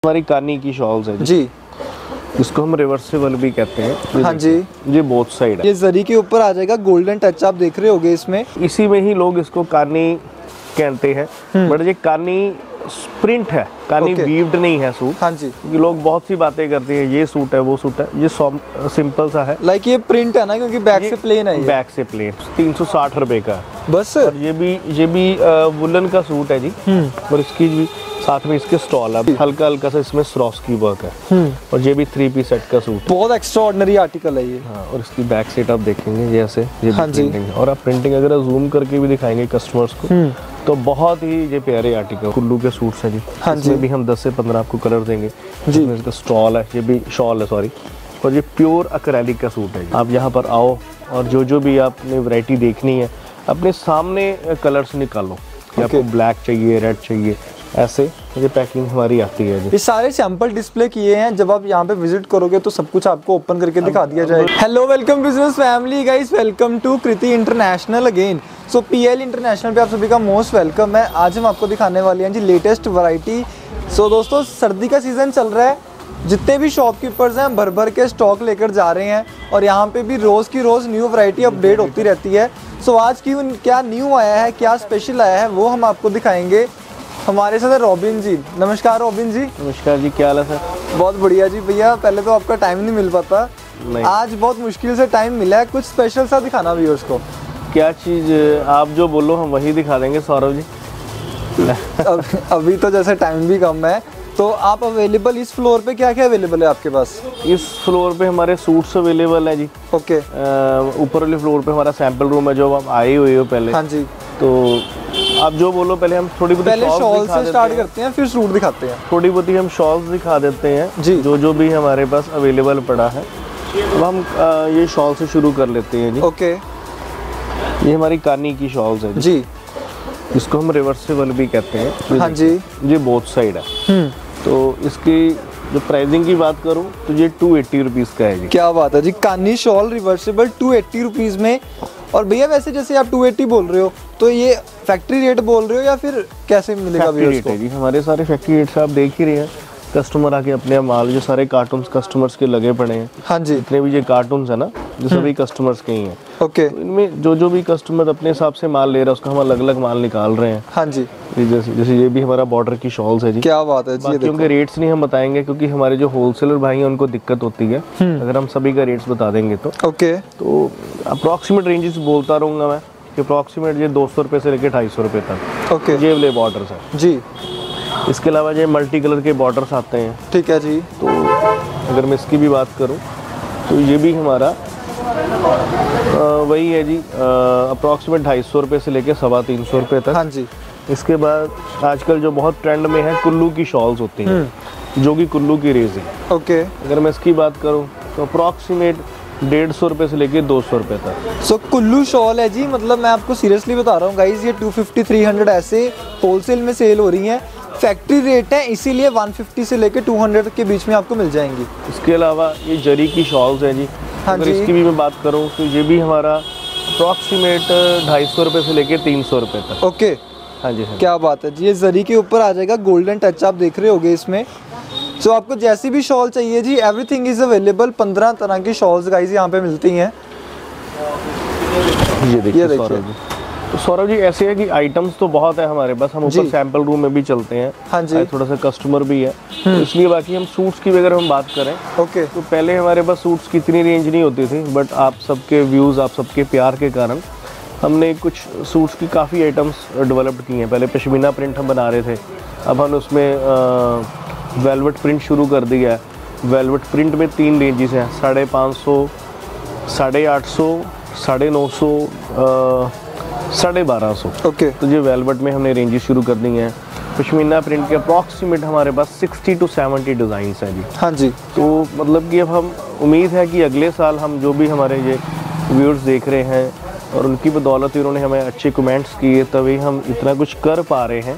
हमारी कानी की शॉल्स है जी, इसको हम रिवर्सेबल भी कहते हैं। हाँ जी, ये बोथ साइड है। ये जरी के ऊपर आ जाएगा, गोल्डन टच आप देख रहे होगे इसमें। इसी में ही लोग इसको कानी कहते हैं, बट ये कानी प्रिंट है, कानी वीव्ड नहीं है सूट। हाँ जी, क्योंकि लोग बहुत सी बातें करते हैं, ये सूट है वो सूट है, ये सिंपल सा है। लाइक ये प्रिंट है ना, क्योंकि बैक से प्लेन है। बैक से प्लेन 360 रुपए का बस। और ये भी वुलन का सूट है जी। और इसकी भी साथ में इसके स्टॉल है, हल्का हल्का सा इसमें स्रोस्की वर्क है। और ये भी 3 पीस सेट का सूट, बहुत एक्स्ट्राऑर्डिनरी आर्टिकल है ये। हाँ, और इसकी बैक साइड आप देखेंगे जैसे ये हाँ जी। प्रिंटिंग है। और आप प्रिंटिंग अगर जूम करके भी दिखाएंगे कस्टमर्स को तो बहुत ही ये प्यारे आर्टिकल कुल्लू के सूट्स हैं जी। हाँ इसमें भी हम 10 से 15 आपको कलर देंगे जी। इसका स्टॉल है, ये भी शॉल है सॉरी। और ये प्योर एक्रेलिक का सूट है। आप यहाँ पर आओ और जो भी आपने वैरायटी देखनी है अपने सामने कलर्स निकालो कि आपको ब्लैक चाहिए, रेड चाहिए, ऐसे ये पैकिंग हमारी आती है जी। ये सारे सैंपल डिस्प्ले किए हैं, जब आप यहाँ पे विजिट करोगे तो सब कुछ आपको ओपन करके दिखा दिया जाएगा। Hello, welcome business family guys, welcome to Kriti international again. So PL international पे आप सभी का मोस्ट वेलकम है। आज हम आपको दिखाने वाले हैं जी लेटेस्ट वैरायटी। सो दोस्तों, सर्दी का सीजन चल रहा है, जितने भी शॉपकीपर्स हैं भर भर के स्टॉक लेकर जा रहे हैं और यहाँ पे भी रोज़ की रोज़ न्यू वैरायटी अपडेट होती रहती है। सो आज की क्या न्यू आया है, क्या स्पेशल आया है, वो हम आपको दिखाएंगे। हमारे साथ है रॉबिन जी। नमस्कार रॉबिन जी। नमस्कार जी, क्या हाल है सर? बहुत बढ़िया जी। भैया पहले तो आपका टाइम नहीं मिल पाता, आज बहुत मुश्किल से टाइम मिला है, कुछ स्पेशल सा दिखाना भी उसको। क्या चीज़ आप जो बोलो हम वही दिखा देंगे सौरभ जी। अभी तो जैसे टाइम भी कम है, तो आप अवेलेबल इस फ्लोर पे क्या क्या अवेलेबल है आपके पास? इस फ्लोर पे हमारे सूट्स अवेलेबल है जी। ओके। ऊपर वाले फ्लोर पे हमारा सैंपल रूम है, जो आप आए हुए हो पहले। हाँ जी। तो आप जो बोलो, पहले हम थोड़ी बहुत शॉल से स्टार्ट करते हैं, फिर सूट दिखाते हैं। थोड़ी बहुत हम शॉल्स दिखा देते हैं जी, जो भी हमारे पास अवेलेबल पड़ा है। अब हम ये शॉल से शुरू कर लेते हैं जी। ओके। ये हमारी कानी की शॉल्स है जी, इसको हम रिवर्सेबल भी कहते हैं। हाँ जी। ये बोथ साइड है। तो इसकी जो प्राइसिंग की बात करूं तो ये 280 रुपीज़ का है जी। क्या बात है जी, कानी शॉल रिवर्सेबल 280 रुपीज़ में। और भैया वैसे जैसे आप 280 बोल रहे हो, तो ये फैक्ट्री रेट बोल रहे हो या फिर कैसे मिलेगा? फैक्ट्री रेट है जी, हमारे सारे फैक्ट्री रेट आप देख ही रहे हैं। कस्टमर आके अपने माल, जो सारे कार्टून्स कस्टमर्स के लगे पड़े हैं। हाँ जी। जितने भी ये कार्टून्स है ना, जो सभी कस्टमर्स के ही हैं। ओके। तो इनमें जो भी कस्टमर अपने हिसाब से माल ले रहा है, उसका हम अलग अलग माल निकाल रहे हैं। हाँ जी। जैसे ये भी हमारा बॉर्डर की शॉल्स है जी। क्या बात है जी। क्योंकि रेट्स नहीं हम बताएंगे, क्योंकि हमारे जो होलसेलर भाई हैं उनको दिक्कत होती है अगर हम सभी का रेट्स बता देंगे तो। ओके। तो अप्रॉक्सीमेट रेंजेस बोलता रहूँगा मैं कि अप्रॉक्सीमेट ये 200 रुपये से लेकर 250 रुपये तक। ओके। ये वाले बॉर्डर्स हैं जी। इसके अलावा ये मल्टी कलर के बॉर्डर्स आते हैं। ठीक है जी। तो अगर मैं इसकी भी बात करूं तो ये भी हमारा वही है जी, अप्रॉक्सीमेट 250 रुपये से लेकर 350 रुपये तक। हाँ जी। इसके बाद आजकल जो बहुत ट्रेंड में है, कुल्लू की शॉल्स होती हैं, जो कि कुल्लू की रेज है। ओके। अगर मैं इसकी बात करूं तो अप्रॉक्सीमेट 150 रुपये से लेकर 200 रुपये तक। सो कुल्लू शॉल है जी, मतलब मैं आपको सीरियसली बता रहा हूँ गाइज, ये 250-300 ऐसे होलसेल में सेल हो रही हैं। फैक्ट्री रेट है, इसीलिए 150 से लेकर 200 के बीच में आपको मिल जाएंगी। इसके अलावा ये जरी की शॉल्स है जी। हाँ अगर जी। इसकी भी मैं बात करूं तो ये भी हमारा अप्रॉक्सीमेट 250 रुपये से लेकर 300 रुपये तक। ओके। हाँ जी। हाँ। क्या बात है जी, ये जरी के ऊपर आ जाएगा, गोल्डन टच आप देख रहे होगे इसमें। सो आपको जैसी भी शॉल चाहिए जी, एवरीथिंग इज अवेलेबल। 15 तरह की शॉल्स गाइज यहाँ पे मिलती हैं। ये देखिए तो सौरभ जी, ऐसे है कि आइटम्स तो बहुत है हमारे पास। हम ऊपर सैंपल रूम में भी चलते हैं। हाँ जी। थोड़ा सा कस्टमर भी है, तो इसलिए बाकी हम सूट्स की अगर हम बात करें ओके, तो पहले हमारे पास सूट्स की इतनी रेंज नहीं होती थी, बट आप सबके व्यूज़, आप सबके प्यार के कारण हमने कुछ सूट्स की काफ़ी आइटम्स डेवलप्ड की हैं। पहले पश्मीना प्रिंट हम बना रहे थे, अब हम उसमें वेलवेट प्रिंट शुरू कर दिया है। वेलवेट प्रिंट में 3 रेंजेस हैं, 550, 850, 950, 1250। ओके। तो ये वेलवेट में हमने रेंजेस शुरू कर दी हैं। पश्मीना प्रिंट के अप्रॉक्सीमेट हमारे पास 60 to 70 डिज़ाइंस हैं जी। हाँ जी। तो मतलब कि अब हम उम्मीद है कि अगले साल हम जो भी हमारे ये व्यूअर्स देख रहे हैं और उनकी बदौलत उन्होंने हमें अच्छे कमेंट्स किए, तभी हम इतना कुछ कर पा रहे हैं।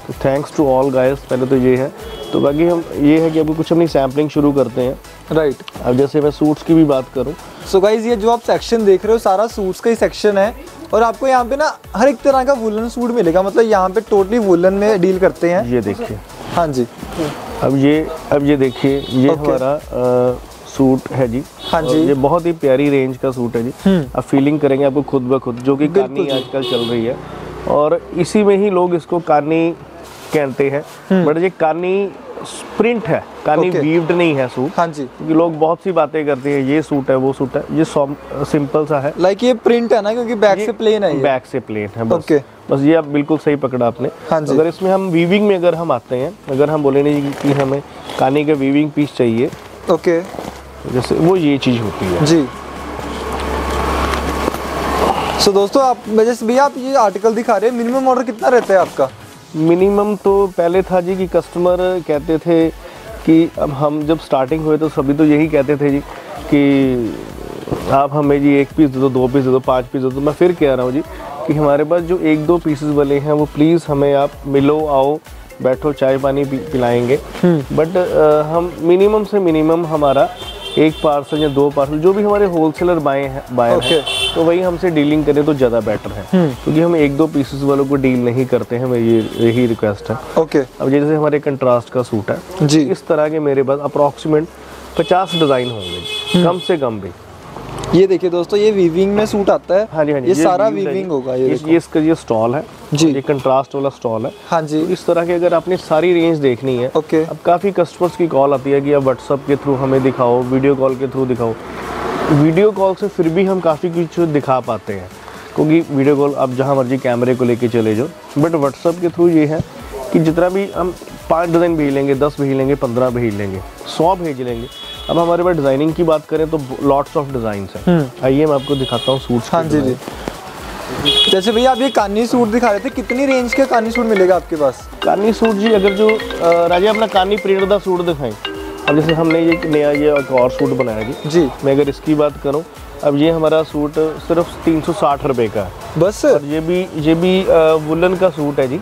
तो थैंक्स टू ऑल गाइस, पहले तो ये है। तो बाकी हम ये है कि अभी कुछ अपनी सैम्पलिंग शुरू करते हैं। राइट। अब जैसे मैं सूट्स की भी बात करूं, सो गाइज ये जो आप सेक्शन देख रहे हो सारा सूट्स का ही सेक्शन है, और आपको यहाँ पे ना हर एक तरह का वुलन सूट मिलेगा। मतलब यहाँ पे टोटली वुलन में डील करते हैं। ये देखिए। हाँ जी। अब ये देखिए, ये हमारा सूट है जी। हाँ जी। ये बहुत ही प्यारी रेंज का सूट है जी। आप फीलिंग करेंगे आपको खुद ब खुद, जो कि कानी आजकल चल रही है और इसी में ही लोग इसको कानी कहते हैं। बट ये कानी प्रिंट है, कानी वीव्ड नहीं है सूट। हाँ जी। क्योंकि लोग बहुत सी बातें करते हैं, ये सूट है वो सूट है, ये सिंपल सा है। लाइक ये प्रिंट है ना, क्योंकि बैक से प्लेन है। बैक से प्लेन है बस। ओके। बस ये आप बिल्कुल सही पकड़ा आपने। हाँ जी। अगर इसमें हम वीविंग में अगर हम आते हैं, अगर हम बोले नहीं कि हमें कानी का वीविंग पीस चाहिए, ओके, जैसे वो ये चीज होती है जी। सो दोस्तों, आप जैसे भैया आप ये आर्टिकल दिखा रहे हैं, मिनिमम ऑर्डर कितना रहता है आपका? मिनिमम तो पहले था जी कि कस्टमर कहते थे कि अब हम जब स्टार्टिंग हुए तो सभी तो यही कहते थे जी कि आप हमें जी 1 पीस दे दो, 2 पीस दे दो, 5 पीस दे दो। मैं फिर कह रहा हूँ जी कि हमारे पास जो 1-2 पीसेस वाले हैं वो प्लीज़ हमें आप मिलो, आओ, बैठो, चाय पानी पिलाएंगे। बट हम मिनिमम से मिनिमम हमारा 1 पार्सल या 2 पार्सल, जो भी हमारे होलसेलर बायर हैं, तो वही हमसे डीलिंग करें तो ज़्यादा बेटर है। क्योंकि हम 1-2 पीसेस वालों को डील नहीं करते हैं, मेरी यही रिक्वेस्ट है। ओके। अब जैसे हमारे कंट्रास्ट का सूट है जी, इस तरह के मेरे पास अप्रॉक्सीमेट 50 डिज़ाइन होंगे कम से कम भी। ये देखिए दोस्तों, ये वीविंग में सूट आता है। हाँ जी, हाँ जी, ये सारा वीविंग होगा। ये इसका ये स्टॉल है जी, ये कंट्रास्ट वाला स्टॉल है। हाँ जी। तो इस तरह के अगर आपने सारी रेंज देखनी है, ओके। अब काफ़ी कस्टमर्स की कॉल आती है कि आप व्हाट्सअप के थ्रू हमें दिखाओ, वीडियो कॉल के थ्रू दिखाओ। वीडियो कॉल से फिर भी हम काफ़ी कुछ दिखा पाते हैं, क्योंकि वीडियो कॉल आप जहाँ मर्जी कैमरे को लेके चले जाओ। बट व्हाट्सअप के थ्रू ये है कि जितना भी हम 5 डिज़ाइन भेज लेंगे, 10 भेज लेंगे, 15 भेज लेंगे, 100 भेज लेंगे। अब हमारे पास डिज़ाइनिंग की बात करें तो लॉट्स ऑफ डिज़ाइंस हैं। आइए मैं आपको दिखाता हूँ सूट्स। हाँ जी जी। जैसे भैया आप ये कानी सूट दिखा रहे थे, कितनी रेंज के कानी सूट मिलेगा आपके पास? कानी सूट जी, अगर जो राजा अपना कानी प्रिंट का सूट दिखाएं। अब जैसे हमने ये नया एक और सूट बनाया जी, मैं अगर इसकी बात करूं, अब ये हमारा सूट सिर्फ 360 रुपये का है बस। और ये भी वुलन का सूट है जी।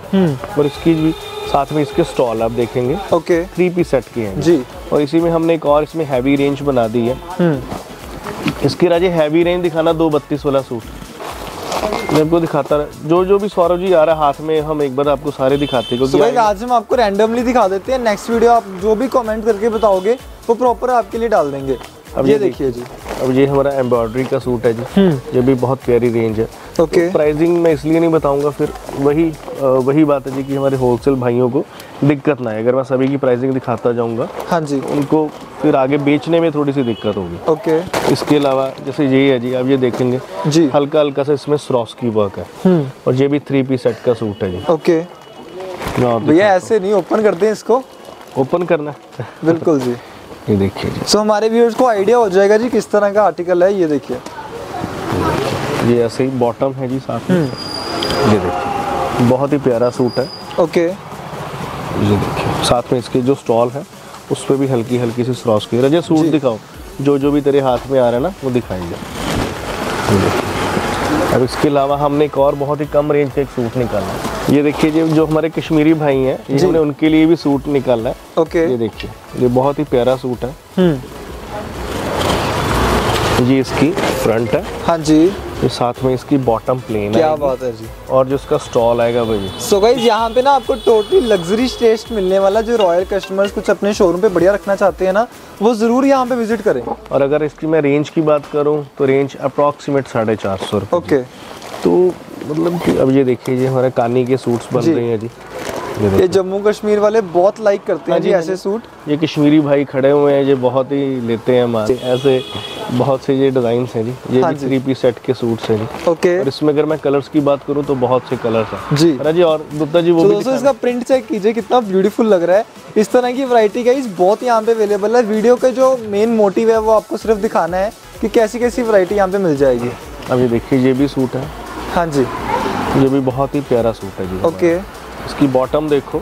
और इसकी भी साथ में इसके स्टॉल आप देखेंगे। ओके। 3 पीस सेट के हैं जी। और इसी में हमने एक और इसमें हैवी रेंज बना दी है। इसकी राजे हैवी रेंज दिखाना 232 वाला सूट मैं आपको दिखाता रहा। जो भी सौरभ जी आ रहा है हाथ में, हम एक बार आपको सारे दिखाते हैं। क्योंकि आज हम आपको रैंडमली दिखा देते हैं, नेक्स्ट वीडियो आप जो भी कमेंट करके बताओगे वो प्रॉपर आपके लिए डाल देंगे। अब ये देखिए जी, अब ये हमारा एम्ब्रॉयडरी का सूट है जी। ये भी बहुत प्यारी रेंज है। ओके। तो प्राइसिंग मैं इसलिए नहीं बताऊंगा, फिर वही बात है जी कि हमारे होलसेल भाइयों को दिक्कत ना है। अगर मैं सभी की प्राइसिंग दिखाता जाऊंगा, हाँ जी, उनको फिर आगे बेचने में थोड़ी सी दिक्कत होगी। ओके। इसके अलावा जैसे यही है जी, आप ये देखेंगे जी, हल्का हल्का सा इसमें स्रोस्की वर्क है और ये भी 3 पीस सेट का सूट है जी। ओके। भैया ऐसे नहीं ओपन करते हैं, इसको ओपन करना बिल्कुल जी। ये देखिए जी, सो हमारे व्यूअर्स को आइडिया हो जाएगा जी किस तरह का आर्टिकल है। ये देखिए, ये ऐसे ही बॉटम है जी साथ में। ये देखिए, बहुत ही प्यारा सूट है। ओके। ये देखिए, साथ में इसके जो स्टॉल है उस पर भी हल्की हल्की सी स्रॉस की। रजे सूट दिखाओ, जो भी तेरे हाथ में आ रहा है ना वो दिखाएंगे। अब इसके अलावा हमने एक और बहुत ही कम रेंज का एक सूट निकाला है। ये देखिए जी, जो हमारे कश्मीरी भाई हैं, ये हमने उनके लिए भी सूट निकाला है। ओके। ये देखिए, ये बहुत ही प्यारा सूट है। ये इसकी फ्रंट है। हाँ जी। ये साथ में इसकी बॉटम प्लेन है। क्या बात है जी। और जो इसका स्टॉल आएगा भाई। सो गाइस, यहाँ पे ना आपको टोटली लग्जरी टेस्ट मिलने वाला। जो रॉयल कस्टमर्स कुछ अपने शोरूम पे बढ़िया रखना चाहते हैं ना, वो जरूर यहाँ पे विजिट करें। और अगर इसकी मैं रेंज की बात करूँ तो रेंज अप्रॉक्सीमेट 450 रुपये। ओके। तो मतलब कि अब ये देखिए, ये हमारे कानी के सूट्स बन रहे हैं जी। ये जम्मू कश्मीर वाले बहुत लाइक करते हैं जी ऐसे सूट। ये कश्मीरी भाई खड़े हुए हैं, ये बहुत ही लेते हैं हमारे ऐसे बहुत से ये डिजाइन्स हैं जी। ये भी 3 पीस सेट के सूट्स हैं जी। ओके। और इसमें अगर मैं कलर्स की बात करूं तो बहुत से कलर्स हैं जी। अरे जी, और गुप्ता जी वो भी दोस्तों इसका प्रिंट चेक कीजिए, कितना ब्यूटीफुल लग रहा है। इस तरह की वैरायटी गाइस बहुत यहाँ पे अवेलेबल है। वीडियो का जो मेन मोटिव है वो आपको सिर्फ दिखाना है कि कैसी कैसी वैरायटी यहाँ पे मिल जाएगी। अब ये देखिए, ये भी सूट है। हाँ जी, ये भी बहुत ही प्यारा सूट है जी। ओके। इसकी बॉटम देखो,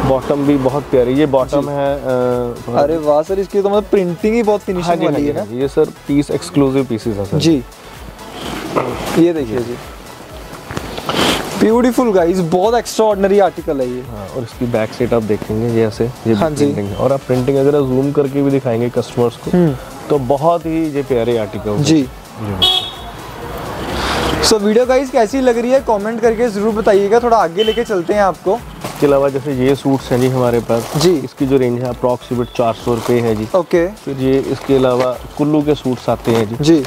बॉटम भी बहुत प्यारी। ये बॉटम है। अरे वाह सर, इसकी तो मतलब प्रिंटिंग ही बहुत फिनिशिंग वाली है ना। ये सर पीस एक्सक्लूसिव पीसेस है सर जी। ये देखिए जी, ब्यूटीफुल गाइस, बहुत एक्स्ट्राऑर्डिनरी आर्टिकल है ये। हाँ, और इसकी बैक साइड आप देखेंगे ये ऐसे, ये प्रिंटिंग है। और आप प्रिंटिंग अगर जूम करके भी दिखाएंगे कस्टमर्स को तो बहुत ही ये प्यारे आर्टिकल जी। सो वीडियो गाइस कैसी लग रही है कमेंट करके ज़रूर बताइएगा। थोड़ा आगे लेके चलते हैं आपको। इसके अलावा जैसे ये सूट्स हैं जी हमारे पास जी, इसकी जो रेंज है अप्रॉक्सीमेट 400 रुपये है जी। ओके। फिर ये इसके अलावा कुल्लू के सूट्स आते हैं जी। जी,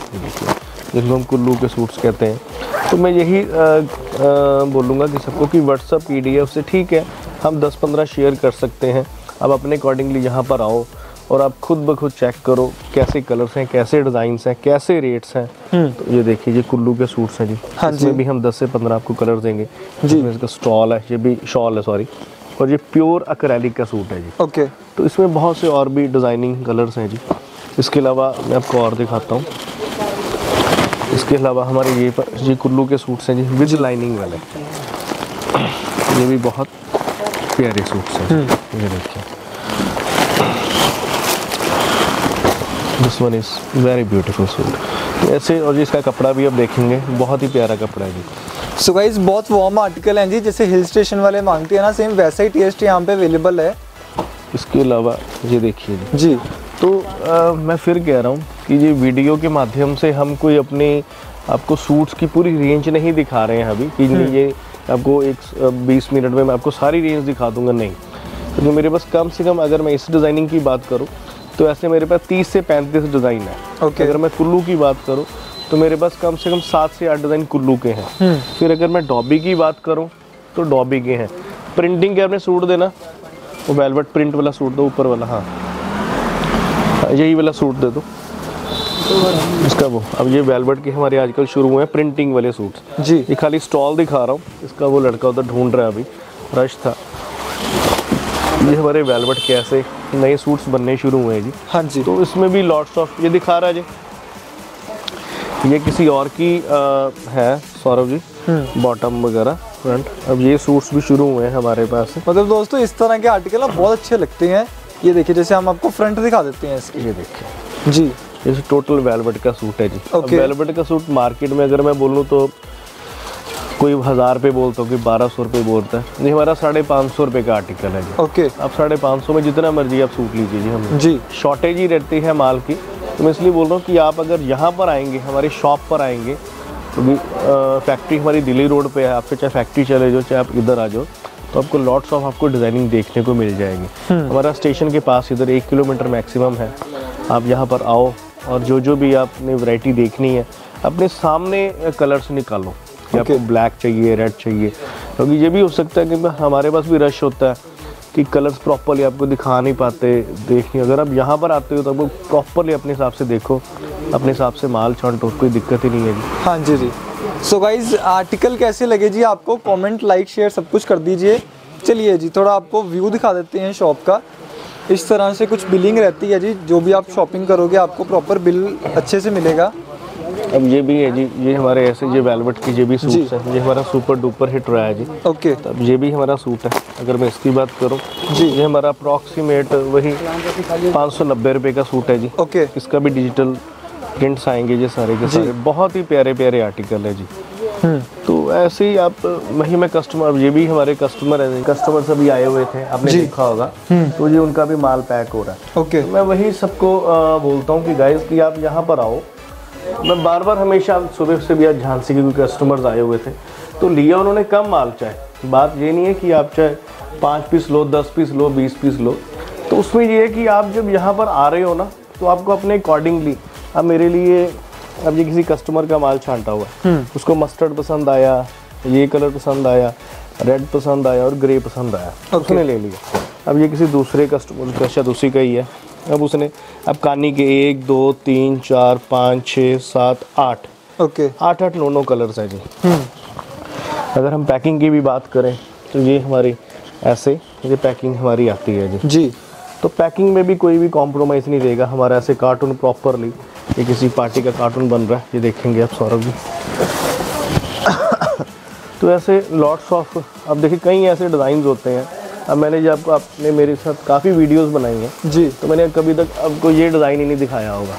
जिनको हम कुल्लू के सूट्स कहते हैं। तो मैं यही बोलूँगा कि सबको कि व्हाट्सअप PDF से ठीक है, हम 10-15 शेयर कर सकते हैं। अब अपने अकॉर्डिंगली यहाँ पर आओ और आप खुद ब खुद चेक करो कैसे कलर्स हैं, कैसे डिज़ाइंस हैं, कैसे रेट्स हैं। तो ये देखिए ये कुल्लू के सूट्स हैं जी। हाँ इसमें भी हम 10 से 15 आपको कलर देंगे जी। इसमें इसका स्टॉल है, ये भी शॉल है सॉरी, और ये प्योर एक्रेलिक का सूट है जी। ओके। तो इसमें बहुत से और भी डिज़ाइनिंग कलर्स हैं जी। इसके अलावा मैं आपको और दिखाता हूँ। इसके अलावा हमारे ये कुल्लू के सूट्स हैं जी विद लाइनिंग वाले, ये भी बहुत प्यारे सूट्स हैं। ये देखिए this one is very beautiful suit ऐसे, और इसका कपड़ा भी अब देखेंगे बहुत ही प्यारा कपड़ा है जी। सो गाइस बहुत वार्म आर्टिकल हैं जी, जैसे हिल स्टेशन वाले मांगते हैं ना, सेम वैसा ही टेस्ट यहाँ पे अवेलेबल है। इसके अलावा ये देखिए जी, तो मैं फिर कह रहा हूँ कि ये वीडियो के माध्यम से हम कोई अपने आपको सूट्स की पूरी रेंज नहीं दिखा रहे हैं अभी कि ये आपको 20 मिनट में मैं आपको सारी रेंज दिखा दूंगा, नहीं। क्योंकि मेरे पास कम से कम अगर मैं इस डिज़ाइनिंग की बात करूँ तो ऐसे मेरे पास 30 से 35 डिज़ाइन है। ओके। अगर मैं कुल्लू की बात करूँ तो मेरे पास कम से कम 7 से 8 डिज़ाइन कुल्लू के हैं। फिर अगर मैं डॉबी की बात करूँ तो डॉबी के हैं। प्रिंटिंग के आपने सूट देना, वो वेलवेट प्रिंट वाला सूट दो ऊपर वाला, हाँ यही वाला सूट दे दो इसका वो। अब ये वेलवेट के हमारे आजकल शुरू हुए हैं प्रिंटिंग वाले सूट्स जी। ये खाली स्टॉल दिखा रहा हूँ, इसका वो लड़का उधर ढूंढ रहा है, अभी रश था। ये हमारे वेलवेट के ऐसे नए सूट्स बनने शुरू हुए हैं जी। हाँ जी। तो इसमें भी लॉट्स ऑफ, ये दिखा रहा है जी, ये किसी और की है सौरभ जी, बॉटम वगैरह फ्रंट। अब ये सूट्स भी शुरू हुए हैं हमारे पास। मतलब दोस्तों इस तरह के आर्टिकल ना बहुत अच्छे लगते हैं। ये देखिए जैसे हम आपको फ्रंट दिखा देते हैं इसकी, ये देखिए जी, ये टोटल वेलवेट का सूट है जी। ओके। वेलवेट का सूट मार्केट में अगर मैं बोलूँ तो कोई 1000 रुपये बोलता हूँ, कोई 1200 रुपये बोलता है। ये हमारा 550 रुपये का आर्टिकल है जी। ओके। आप 550 में जितना मर्जी आप सूट लीजिए जी। हमें जी, शॉर्टेज ही रहती है माल की, तो मैं इसलिए बोल रहा हूँ कि आप अगर यहाँ पर आएंगे, हमारी शॉप पर आएंगे, क्योंकि फैक्ट्री हमारी दिल्ली रोड पे है, आपसे चाहे फैक्ट्री चले जाओ चाहे आप इधर आ जाओ, तो आपको लॉट्स ऑफ आपको डिज़ाइनिंग देखने को मिल जाएगी। हमारा स्टेशन के पास इधर 1 किलोमीटर मैक्सिमम है। आप यहाँ पर आओ और जो भी आपने वैरायटी देखनी है अपने सामने कलर्स निकालो कि आपको ब्लैक चाहिए, रेड चाहिए, क्योंकि ये भी हो सकता है कि हमारे पास भी रश होता है कि कलर्स प्रॉपरली आपको दिखा नहीं पाते देखनी। अगर आप यहाँ पर आते हो तो आपको प्रॉपरली अपने हिसाब से देखो, अपने हिसाब से माल छांटो, कोई दिक्कत ही नहीं है जी। हाँ जी जी। सो गाइज आर्टिकल कैसे लगे जी आपको, कमेंट लाइक शेयर सब कुछ कर दीजिए। चलिए जी थोड़ा आपको व्यू दिखा देते हैं शॉप का। इस तरह से कुछ बिलिंग रहती है जी, जो भी आप शॉपिंग करोगे आपको प्रॉपर बिल अच्छे से मिलेगा। अब ये भी है जी, ये हमारे ऐसे ये वेलवेट की ये भी सूट्स है, ये हमारा सुपर डुपर हिट रहा है जी। ओके। तो अब ये भी हमारा सूट है। अगर मैं इसकी बात करूँ जी, ये हमारा अप्रॉक्सीमेट वही 590 रुपये का सूट है जी। ओके। इसका भी डिजिटल प्रिंट्स आएंगे ये सारे के सारे, बहुत ही प्यारे प्यारे आर्टिकल है जी। तो ऐसे ही आप वही मैं कस्टमर, ये भी हमारे कस्टमर है, कस्टमर सभी आए हुए थे, आपने देखा होगा, तो ये उनका भी माल पैक हो रहा है। ओके। मैं वही सबको बोलता हूँ कि गाइस कि आप यहाँ पर आओ। मैं बार बार हमेशा सुबह से भी आज झांसी के कोई कस्टमर्स आए हुए थे तो लिया उन्होंने कम माल, चाहे बात ये नहीं है कि आप चाहे 5 पीस लो, 10 पीस लो, 20 पीस लो, तो उसमें ये है कि आप जब यहाँ पर आ रहे हो ना तो आपको अपने अकॉर्डिंगली, अब मेरे लिए अब ये किसी कस्टमर का माल छांटा हुआ है, उसको मस्टर्ड पसंद आया, ये कलर पसंद आया, रेड पसंद आया और ग्रे पसंद आया, उसने ले लिया। अब ये किसी दूसरे कस्टमर का शायद उसी का ही है, अब उसने अब कानी के 1 2 3 4 5 6 7 8 ओके 8 9 कलर्स हैं जी। अगर हम पैकिंग की भी बात करें तो ये हमारी ऐसे ये पैकिंग हमारी आती है जी। जी। तो पैकिंग में भी कोई भी कॉम्प्रोमाइज़ नहीं देगा हमारा। ऐसे कार्टून प्रॉपरली, ये किसी पार्टी का कार्टून बन रहा है, ये देखेंगे आप सौरभ जी। तो ऐसे लॉट्स ऑफ, अब देखिए कई ऐसे डिज़ाइन होते हैं। अब मैंने जब आपने मेरे साथ काफ़ी वीडियोस बनाई हैं जी, तो मैंने कभी तक आपको ये डिज़ाइन ही नहीं दिखाया होगा।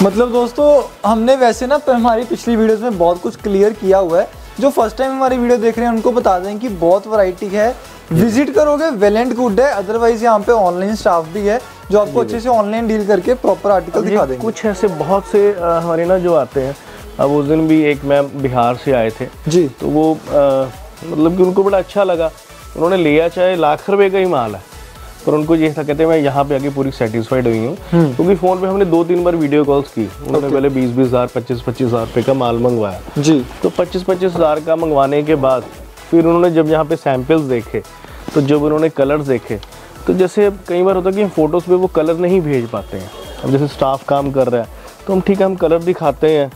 मतलब दोस्तों हमने वैसे ना हमारी पिछली वीडियोस में बहुत कुछ क्लियर किया हुआ है। जो फर्स्ट टाइम हमारी वीडियो देख रहे हैं उनको बता दें कि बहुत वैरायटी है, विजिट करोगे वेल एंड गुड है। अदरवाइज यहाँ पे ऑनलाइन स्टाफ भी है जो आपको अच्छे से ऑनलाइन डील करके प्रॉपर आर्टिकल दिखा देंगे। कुछ ऐसे बहुत से हमारे ना जो आते हैं, अब उस दिन भी एक मैम बिहार से आए थे जी, तो वो मतलब कि उनको बड़ा अच्छा लगा उन्होंने लिया चाहे लाख रुपए का ही माल है, पर उनको ये था, कहते हैं मैं यहाँ पे आके पूरी सेटिस्फाइड हुई हूँ, क्योंकि फ़ोन पे हमने 2-3 बार वीडियो कॉल्स की। उन्होंने पहले 20-20 हज़ार 25-25 हज़ार रुपये का माल मंगवाया जी। तो 25-25 हज़ार का मंगवाने के बाद फिर उन्होंने जब यहाँ पे सैम्पल्स देखे, तो जब उन्होंने कलर्स देखे, तो जैसे कई बार होता है कि हम फ़ोटोज़ पे वो कलर नहीं भेज पाते हैं। अब जैसे स्टाफ काम कर रहा है तो हम ठीक है, हम कलर दिखाते हैं,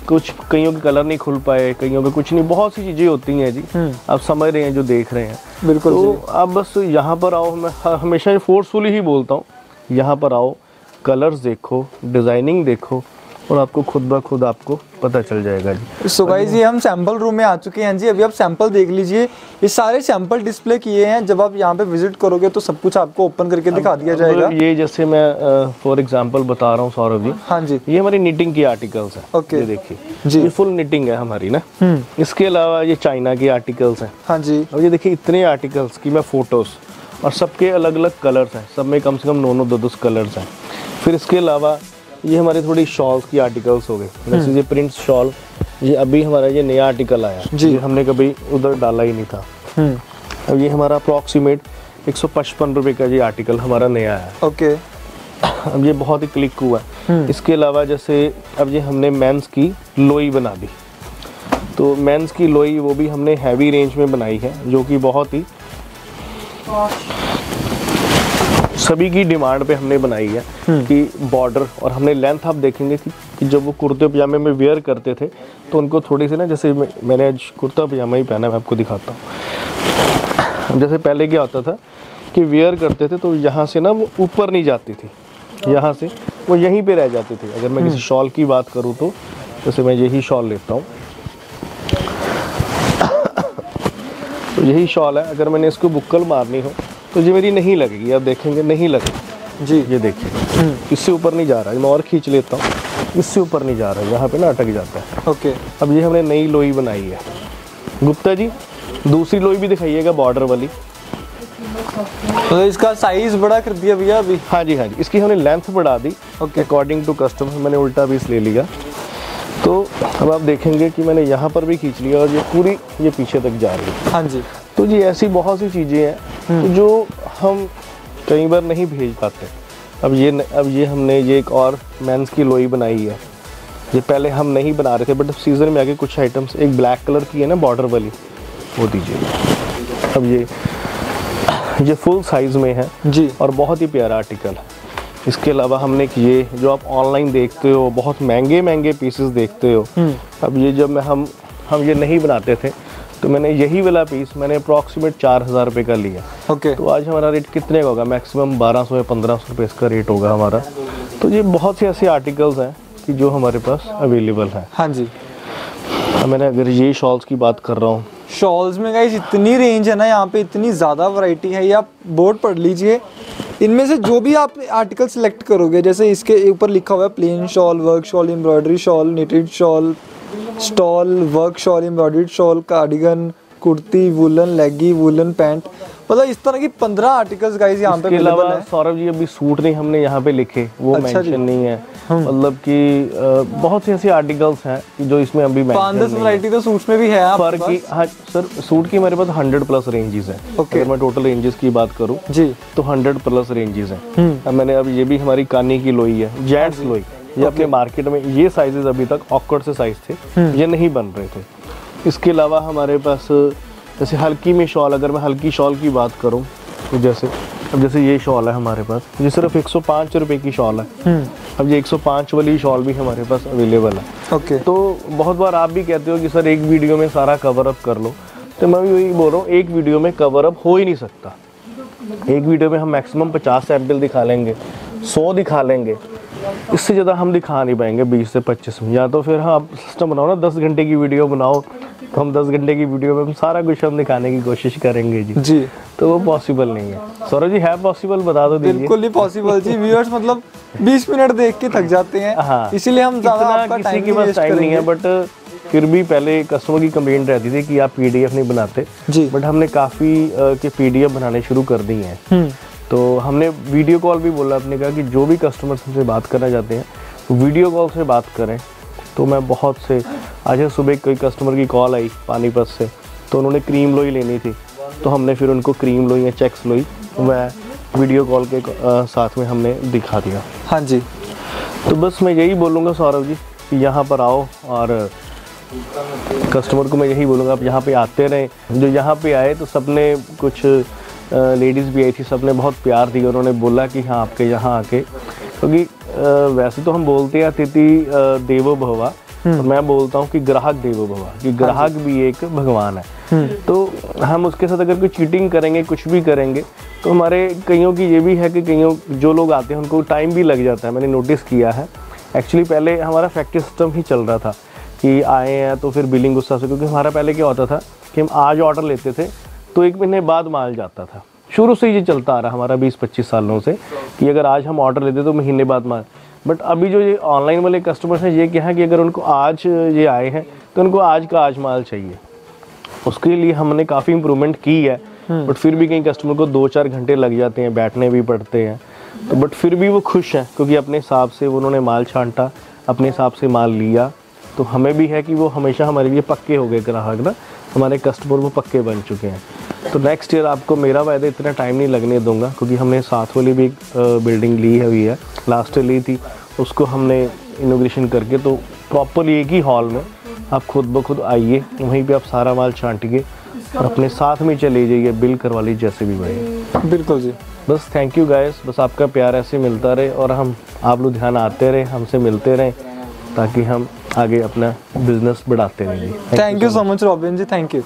कुछ कईयों के कलर नहीं खुल पाए, कईयों के कुछ नहीं, बहुत सी चीज़ें होती हैं जी, आप समझ रहे हैं जो देख रहे हैं। बिल्कुल। तो आप बस यहाँ पर आओ, मैं हमेशा फोर्सफुली ही बोलता हूँ, यहाँ पर आओ, कलर्स देखो, डिज़ाइनिंग देखो, और आपको खुद ब खुद आपको पता चल जाएगा जी। सो गाइस, ये हम सैंपल रूम में आ चुके हैं जी। अभी आप सैंपल देख लीजिए, ये सारे सैंपल डिस्प्ले किए हैं। जब आप यहाँ पे विजिट करोगे तो सब कुछ आपको ओपन करके दिखा दिया जाएगा। ये जैसे मैं फॉर एग्जांपल बता रहा हूँ सौरभ जी, हाँ जी, ये हमारी निटिंग की आर्टिकल्स हैं। ओके ये देखिए जी, ये फुल निटिंग है हमारी ना। इसके अलावा ये चाइना के आर्टिकल्स हैं। हाँ जी। और ये देखिए इतने आर्टिकल्स की मैं फोटोज़, और सबके अलग अलग कलर्स हैं, सब में कम से कम 9-9 10-10 कलर्स हैं। फिर इसके अलावा ये हमारी थोड़ी शॉल्स की आर्टिकल्स हो गए, जैसे ये प्रिंट शॉल, ये अभी हमारा ये नया आर्टिकल आया जी, ये हमने कभी उधर डाला ही नहीं था। अब ये हमारा अप्रॉक्सीमेट 155 रुपये का ये आर्टिकल हमारा नया है। ओके। अब ये बहुत ही क्लिक हुआ है। इसके अलावा जैसे अब ये हमने मेंस की लोई बना दी, तो मेंस की लोई वो भी हमने हैवी रेंज में बनाई है, जो कि बहुत ही सभी की डिमांड पे हमने बनाई है कि बॉर्डर, और हमने लेंथ आप देखेंगे कि जब वो कुर्ते पजामे में वेयर करते थे तो उनको थोड़ी सी ना, जैसे मैंने आज कुर्ता पजामा ही पहना है, मैं आपको दिखाता हूँ। जैसे पहले क्या होता था कि वेयर करते थे तो यहाँ से ना वो ऊपर नहीं जाती थी, यहाँ से वो यहीं पे रह जाती थी। अगर मैं किसी शॉल की बात करूँ तो जैसे मैं यही शॉल लेता हूँ, तो यही शॉल है, अगर मैंने इसको बुक्कल मारनी हो तो ये मेरी नहीं लगेगी, आप देखेंगे नहीं लगेगी जी। ये देखिए इससे ऊपर नहीं जा रहा है, मैं और खींच लेता हूँ, इससे ऊपर नहीं जा रहा है, यहाँ पे ना अटक जाता है। ओके। अब ये हमने नई लोई बनाई है। गुप्ता जी दूसरी लोई भी दिखाइएगा, बॉर्डर वाली। तो इसका साइज बड़ा कर दिया भैया अभी? हाँ जी, हाँ जी, इसकी हमने लेंथ बढ़ा दी अकॉर्डिंग टू कस्टमर, मैंने उल्टा पीस ले लिया। तो अब आप देखेंगे कि मैंने यहाँ पर भी खींच लिया और ये पूरी ये पीछे तक जा रही है। हाँ जी। तो जी ऐसी बहुत सी चीज़ें हैं जो हम कई बार नहीं भेज पाते। अब ये हमने ये एक और मेंस की लोई बनाई है, ये पहले हम नहीं बना रहे थे, बट सीज़न में आके कुछ आइटम्स, एक ब्लैक कलर की है ना बॉर्डर वाली, वो दीजिए। अब ये फुल साइज़ में है जी, और बहुत ही प्यारा आर्टिकल है। इसके अलावा हमने ये जो आप ऑनलाइन देखते हो बहुत महंगे पीसेस देखते हो, अब ये जब हम ये नहीं बनाते थे तो मैंने यही वाला पीस मैंने अप्रॉक्सीमेट 4000 रुपये का लिया। ओके। तो आज हमारा रेट कितने का होगा? मैक्सिमम 1200 या 1500 रुपये इसका रेट होगा हमारा। तो ये बहुत से ऐसे आर्टिकल्स हैं कि जो हमारे पास अवेलेबल हैं। हाँ जी। मैंने अगर ये शॉल्स की बात कर रहा हूँ, शॉल्स में गाइस इतनी रेंज है ना, यहाँ पे इतनी ज़्यादा वैरायटी है, ये आप बोर्ड पढ़ लीजिए। इनमें से जो भी आप आर्टिकल सिलेक्ट करोगे, जैसे इसके ऊपर लिखा हुआ है plain shawl, work shawl, embroidery shawl, knitted shawl, stole, work shawl, embroidered shawl, cardigan, kurti, woollen, leggy, woollen pant, मतलब इस तरह की 15 आर्टिकल्स गाइस यहाँ पे अवेलेबल है। सौरभ जी अभी सूट नहीं हमने यहाँ पे लिखे, वो मेंशन नहीं है, मतलब कि बहुत से ऐसे आर्टिकल्स हैं जो इसमें अभी 5-10 वैरायटी तो सूट्स में भी है पर की। हाँ सर, सूट की हमारे पास 100+ रेंजेस हैं। अगर मैं टोटल रेंजेस की बात करूँ जी तो 100+ रेंजेस हैं। अब मैंने अब ये भी हमारी कानी की लोई है, जेंट्स लोई, ये अपने मार्केट में ये साइजेस अभी तक ऑकवर्ड से साइज थे, ये नहीं बन रहे थे। इसके अलावा हमारे पास जैसे हल्की में शॉल, अगर मैं हल्की शॉल की बात करूं तो जैसे ये शॉल है हमारे पास, ये सिर्फ 105 रुपये की शॉल है। अब ये 105 वाली शॉल भी हमारे पास अवेलेबल है। ओके। तो बहुत बार आप भी कहते हो कि सर एक वीडियो में सारा कवर अप कर लो, तो मैं भी वही बोल रहा हूँ, एक वीडियो में कवर अप हो ही नहीं सकता। एक वीडियो में हम मैक्सिमम 50 सैंपल दिखा लेंगे, 100 दिखा लेंगे, इससे ज़्यादा हम दिखा नहीं पाएंगे 20 से 25 में। या तो फिर हाँ आप सिस्टम बनाओ ना, 10 घंटे की वीडियो बनाओ, तो हम 10 घंटे की वीडियो में हम सारा कुछ हम दिखाने की कोशिश करेंगे जी। तो वो पॉसिबल नहीं है। सौरभ जी है पॉसिबल? बता दो। बिल्कुल नहीं पॉसिबल जी। व्यूअर्स मतलब 20 मिनट देख के थक जाते हैं। हाँ, इसीलिए हम ज़्यादा किसी के पास टाइम नहीं है, बट फिर भी पहले कस्टमर की कंप्लेंट रहती थी कि आप PDF नहीं बनाते जी, बट हमने काफ़ी के PDF बनाने शुरू कर दी हैं। तो हमने वीडियो कॉल भी बोला, आपने कहा कि जो भी कस्टमर से बात करना चाहते हैं वीडियो कॉल से बात करें। तो मैं बहुत से, आज सुबह कोई कस्टमर की कॉल आई पानीपत से, तो उन्होंने क्रीम लोई लेनी थी, तो हमने फिर उनको क्रीम लोई या चेक्स लोई वह वीडियो कॉल के साथ में हमने दिखा दिया। हाँ जी। तो बस मैं यही बोलूँगा सौरभ जी कि यहाँ पर आओ, और कस्टमर को मैं यही बोलूँगा आप यहाँ पे आते रहें। जो यहाँ पे आए तो सबने, कुछ लेडीज़ भी आई थी, सबने बहुत प्यार दिया, उन्होंने बोला कि हाँ आपके यहाँ आके, क्योंकि वैसे तो हम बोलते हैं अतिथि देवो भवा, तो मैं बोलता हूँ कि ग्राहक देवो भवा, कि ग्राहक भी एक भगवान है। तो हम उसके साथ अगर कोई चीटिंग करेंगे, कुछ भी करेंगे, तो हमारे कईयों की ये भी है कि कईयों जो लोग आते हैं उनको टाइम भी लग जाता है। मैंने नोटिस किया है, एक्चुअली पहले हमारा फैक्ट्री सिस्टम ही चल रहा था कि आए हैं तो फिर बिलिंग उस हिसाब से, क्योंकि हमारा पहले क्या होता था कि हम आज ऑर्डर लेते थे तो 1 महीने बाद माल जाता था। शुरू से ये चलता आ रहा हमारा 20-25 सालों से कि अगर आज हम ऑर्डर लेते तो महीने बाद माल। बट अभी जो ये ऑनलाइन वाले कस्टमर्स हैं, ये क्या है कि अगर उनको आज ये आए हैं तो उनको आज का आज माल चाहिए। उसके लिए हमने काफ़ी इम्प्रूवमेंट की है, बट फिर भी कई कस्टमर को 2-4 घंटे लग जाते हैं, बैठने भी पड़ते हैं। तो बट फिर भी वो खुश हैं, क्योंकि अपने हिसाब से उन्होंने माल छांटा, अपने हिसाब से माल लिया। तो हमें भी है कि वो हमेशा हमारे लिए पक्के हो गए ग्राहक ना, हमारे कस्टमर वो पक्के बन चुके हैं। तो नेक्स्ट ईयर आपको मेरा वायदा इतना टाइम नहीं लगने दूंगा, क्योंकि हमने साथ वाली भी एक बिल्डिंग ली हुई है, लास्ट ईयर ली थी, उसको हमने इनोग्रेशन करके, तो प्रॉपरली एक ही हॉल में आप खुद ब खुद आइए, वहीं पे आप सारा माल छांटिए और अपने साथ में चले जाइए, बिल करवा लीजिए जैसे भी भाई। बिल्कुल जी। बस थैंक यू गाइस, बस आपका प्यार ऐसे मिलता रहे और आप लोग ध्यान आते रहे, हमसे मिलते रहें, ताकि हम आगे अपना बिजनेस बढ़ाते रहेंगे। Thank you so much Robin ji, thank you.